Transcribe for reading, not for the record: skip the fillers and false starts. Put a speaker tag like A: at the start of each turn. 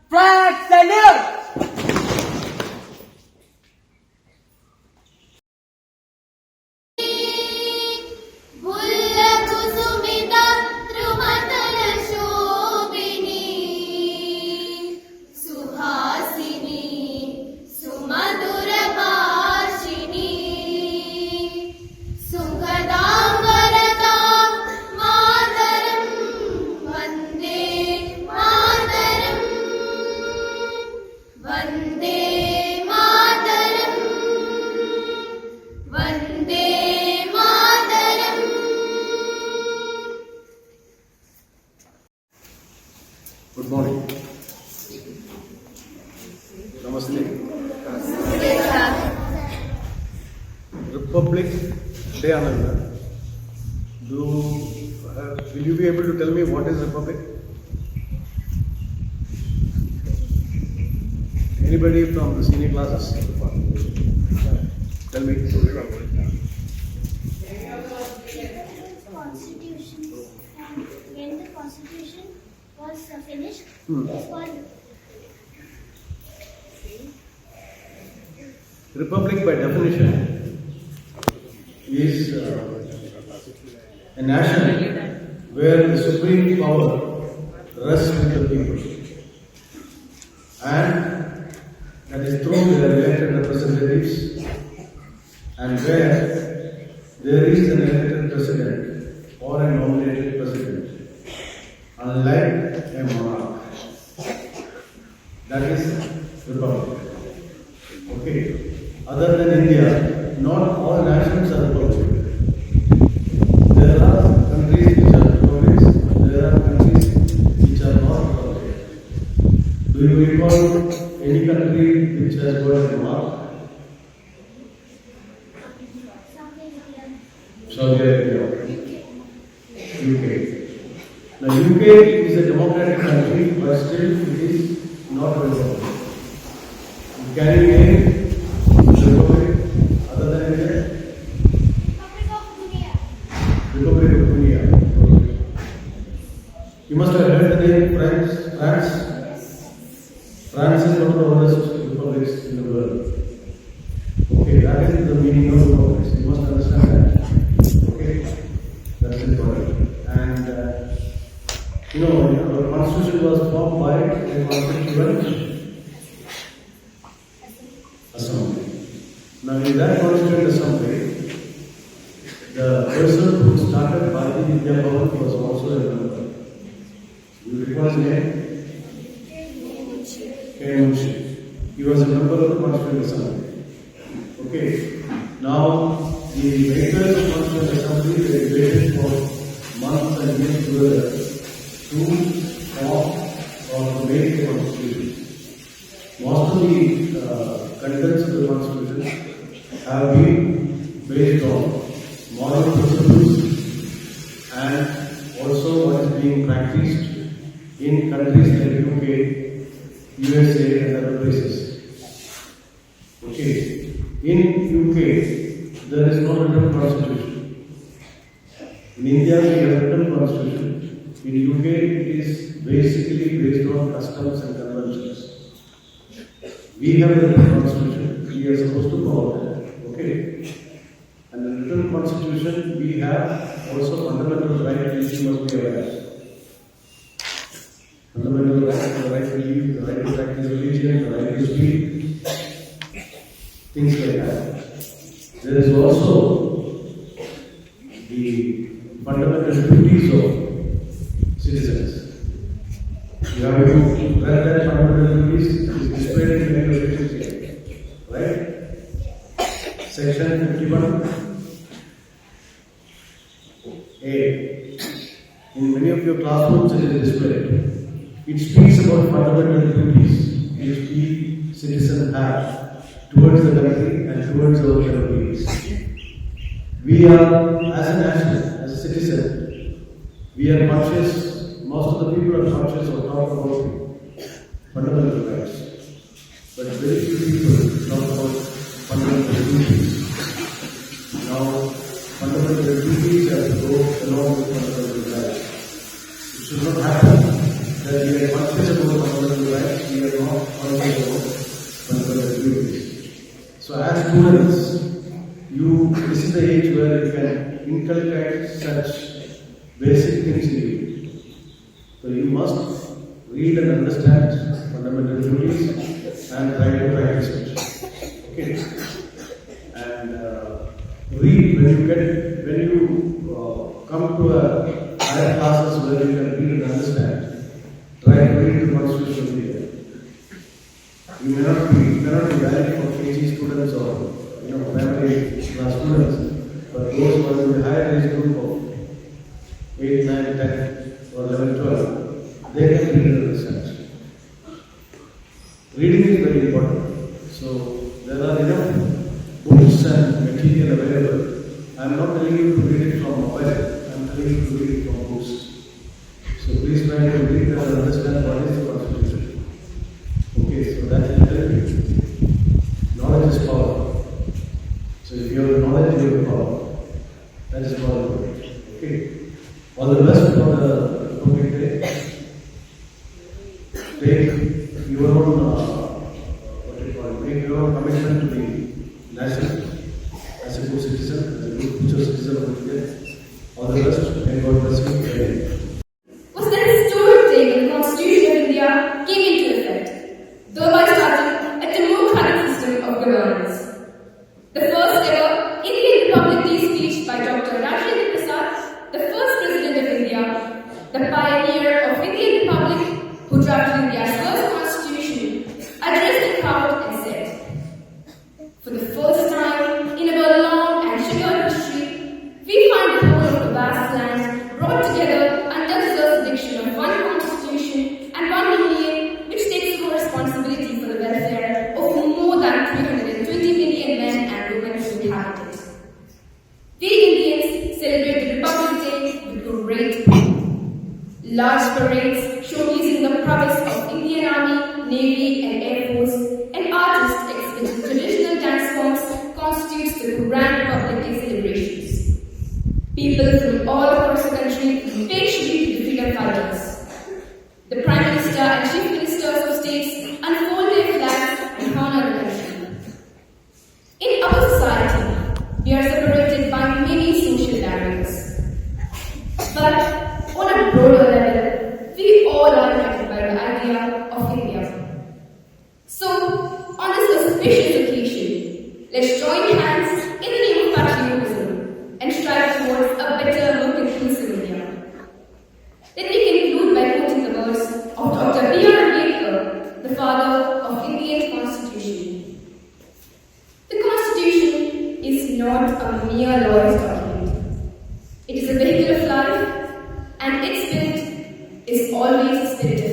A: Flag salute!
B: Good morning. Namaste. Republic Day Ananda. Will you be able to tell me what is Republic? Anybody from the senior classes? Tell me.
C: Constitution. And when the Constitution was finished, it's called
B: Republic by definition is a nation where the supreme power rests with the people, and that is through their elected representatives, and where there is an elected president or a nominated president, unlike a monarch. That is Republic. Okay. Other than India, not all nations are republic. There are countries which are republics, there are countries which are not republic. Do you recall any country which has got a monarch? Saudi Arabia. UK. Now UK is a democratic country, but still it is not a republic. Can you name Republic other than India? Republic of Guinea. You must have heard the name France. France is one of the oldest republics in the world. Okay, that is the meaning of republics. You must understand that. Okay, that's important. And our constitution was formed by a constituent assembly. Now, in that constituent assembly, the person who started Bharatiya Vidya Bhavan was also a member. You recall his name? K. Munshi. He was a member of the constituent assembly. Okay. Now, the makers of constituent assembly, they waited for months and years together to form or to make the constitution. Most of the contents of the constitution have been based on moral principles and also what is being practiced in countries like UK, USA and other places. Okay. In UK, there is no written constitution. In India, we have a written constitution. In UK, it is basically based on customs and conventions. We have a written constitution. We are supposed to follow that. Okay. And in the written constitution, we have also fundamental rights which you must be aware of. Fundamental rights, the right to live, the right to practice religion, the right to speak, things like that. There is also the fundamental duties of citizens. You have to read that fundamental duties is displayed in many sections here. Right? Section 51A. In many of your classrooms it is displayed. It speaks about fundamental duties which each citizen has towards the country and towards our fellow beings. We are, as a nation, as a citizen, we are conscious, most of the people are conscious of talk about fundamental rights. But very few people talk about fundamental duties. Now, fundamental duties have to go along with fundamental rights. It should not happen that we are conscious about fundamental rights, we are students, this is the age where you can inculcate such basic things in you. So you must read and understand fundamental duties and try to practice it. Okay. And read when you come to a higher classes where you can read and understand. Try to read the Constitution of India. You may not be valid for KG students or primary class students, but those who are in the higher age group of 8, 9, 10 or 11, 12, they can read and understand. Reading is very important. So there are enough books and material available. I am not telling you to read it from mobile. I am telling you to read it from books. So please try to read and understand what is the Constitution. Okay, so that will help you. Knowledge is power. So if you have knowledge, you have power. That is power. Okay. All the best for the topic day. Take your own, make your own commitment to the nation as a good citizen, as a good future citizen of India. All the best and God bless you.
A: Was that historic day when the Constitution of India came into effect, thereby starting a democratic system of governance. The first ever Indian Republic Day speech by Dr. Rajendra Prasad, the first President of India, the pioneer of Indian Republic, who drafted India's first constitution, addressed the crowd and said, "For the first time in our long and checkered history, we find the whole of the vast land brought together under the jurisdiction of one constitution and one union which takes full responsibility for the welfare of more than 320 million men and women who inhabit it." We Indians celebrate the Republic Day with great pride. Large parades showcasing the prowess of Indian Army, Navy and Air Force and artists exhibiting traditional dance forms constitutes the grand Republic Day celebrations. People from all across the country pay tribute to the freedom fighters. The Prime Minister and Chief Ministers of states unfold their flags and honor the country. In our society, we are separated by many social barriers. But on a broader level, we all are united by the idea of India. So, on this auspicious occasion, let's join hands in the name of patriotism and strive towards a better, more inclusive India. Let me conclude by quoting the words of Dr. B.R. Ambedkar, the father of Indian Constitution. The Constitution is not a mere law's document. It is a vehicle of life, and its spirit is always a spirit of